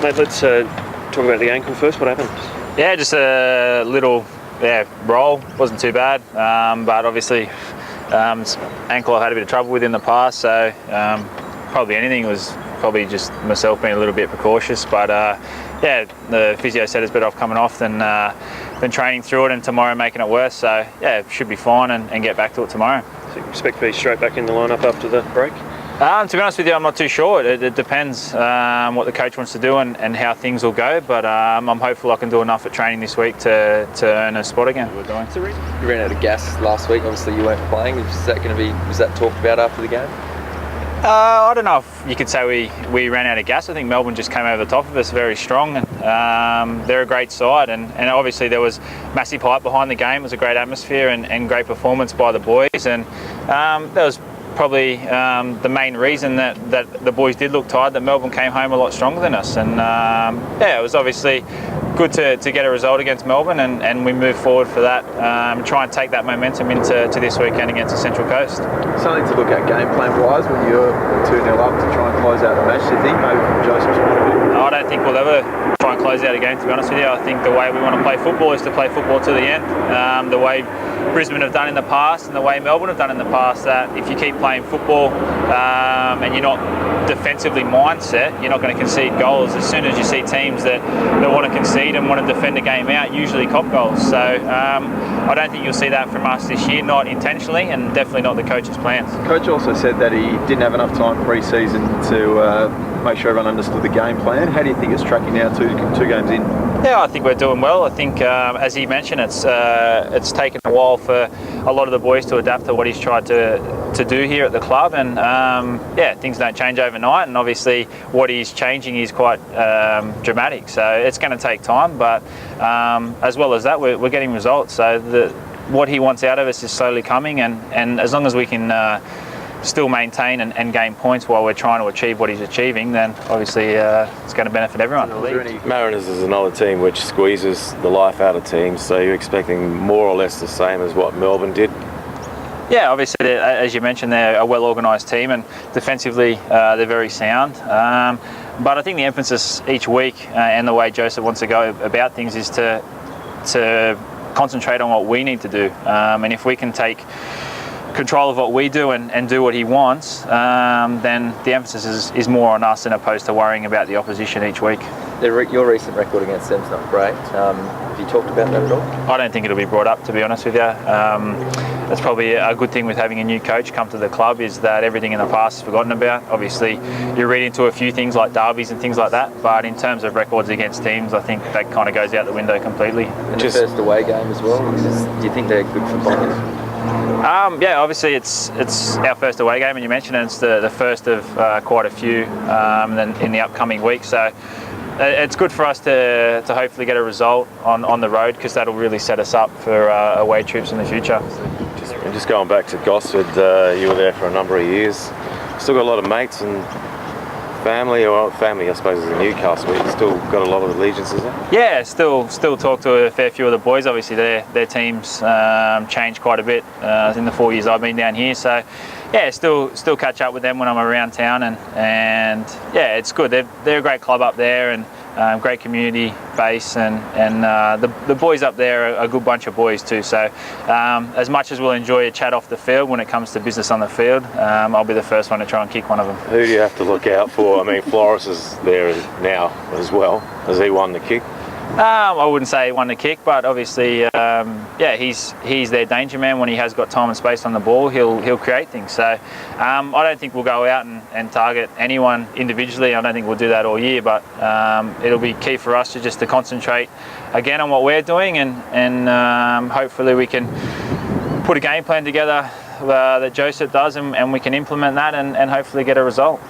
Mate, let's talk about the ankle first. What happened? Yeah, just a little roll. Wasn't too bad, but obviously ankle I've had a bit of trouble with in the past, so probably anything was probably just myself being a little bit precautious. But yeah, the physio said it's better off coming off than training through it and tomorrow making it worse. So yeah, should be fine and get back to it tomorrow. So you expect to be straight back in the lineup after the break? To be honest with you, I'm not too sure. It depends what the coach wants to do and how things will go. But I'm hopeful I can do enough at training this week to earn a spot again. You ran out of gas last week. Obviously, you weren't playing. Was that talked about after the game? I don't know if you could say we ran out of gas. I think Melbourne just came over the top of us very strong, and they're a great side. And obviously there was massive hype behind the game. It was a great atmosphere and great performance by the boys. And that was probably the main reason that the boys did look tired, that Melbourne came home a lot stronger than us. And yeah, it was obviously good to get a result against Melbourne, and we move forward for that, try and take that momentum into this weekend against the Central Coast. Something to look at game plan wise when you're 2-0 up to try and close out the match, do you think, maybe from Joseph's point of view? I don't think we'll ever try and close out a game, to be honest with you. I think the way we want to play football is to play football to the end. The way Brisbane have done in the past and the way Melbourne have done in the past, that if you keep playing football and you're not defensively mindset, you're not going to concede goals. As soon as you see teams that want to concede and want to defend the game out, usually cop goals. So I don't think you'll see that from us this year, not intentionally, and definitely not the coach's plans. Coach also said that he didn't have enough time pre-season to make sure everyone understood the game plan. How do you think it's tracking now, two games in? Yeah, I think we're doing well. I think, as he mentioned, it's taken a while for a lot of the boys to adapt to what he's tried to do here at the club, and yeah, things don't change overnight, and obviously what he's changing is quite dramatic, so it's going to take time, but as well as that, we're getting results. So what he wants out of us is slowly coming, and as long as we can still maintain and gain points while we're trying to achieve what he's achieving, then obviously it's going to benefit everyone. Mariners is another team which squeezes the life out of teams, so you're expecting more or less the same as what Melbourne did? Yeah, obviously, as you mentioned, they're a well-organised team, and defensively they're very sound. But I think the emphasis each week and the way Joseph wants to go about things is to concentrate on what we need to do. And if we can take control of what we do and do what he wants, then the emphasis is more on us, as opposed to worrying about the opposition each week. Your recent record against them's not great. Have you talked about that at all? I don't think it'll be brought up, to be honest with you. That's probably a good thing with having a new coach come to the club, is that everything in the past is forgotten about. Obviously, you read into a few things like derbies and things like that, but in terms of records against teams, I think that kind of goes out the window completely. And the first away game as well, do you think they're good for players? Yeah, obviously it's our first away game, and you mentioned it's the first of quite a few then in the upcoming week. So it's good for us to hopefully get a result on the road, because that'll really set us up for away trips in the future. Just going back to Gosford, you were there for a number of years. Still got a lot of mates and family, or family I suppose is in Newcastle, but you've still got a lot of allegiances there? Yeah, still talk to a fair few of the boys. Obviously their teams changed quite a bit in the 4 years I've been down here, so yeah, still catch up with them when I'm around town, and yeah, it's good. They're a great club up there, and great community base, and the boys up there are a good bunch of boys too. So as much as we'll enjoy a chat off the field, when it comes to business on the field, I'll be the first one to try and kick one of them. Who do you have to look out for? I mean, Flores is there now as well. Has he won the kick? I wouldn't say he won the kick, but obviously, yeah, he's their danger man. When he has got time and space on the ball, he'll create things. So I don't think we'll go out and target anyone individually. I don't think we'll do that all year, but it'll be key for us to concentrate again on what we're doing, and hopefully we can put a game plan together that Joseph does, and we can implement that and hopefully get a result.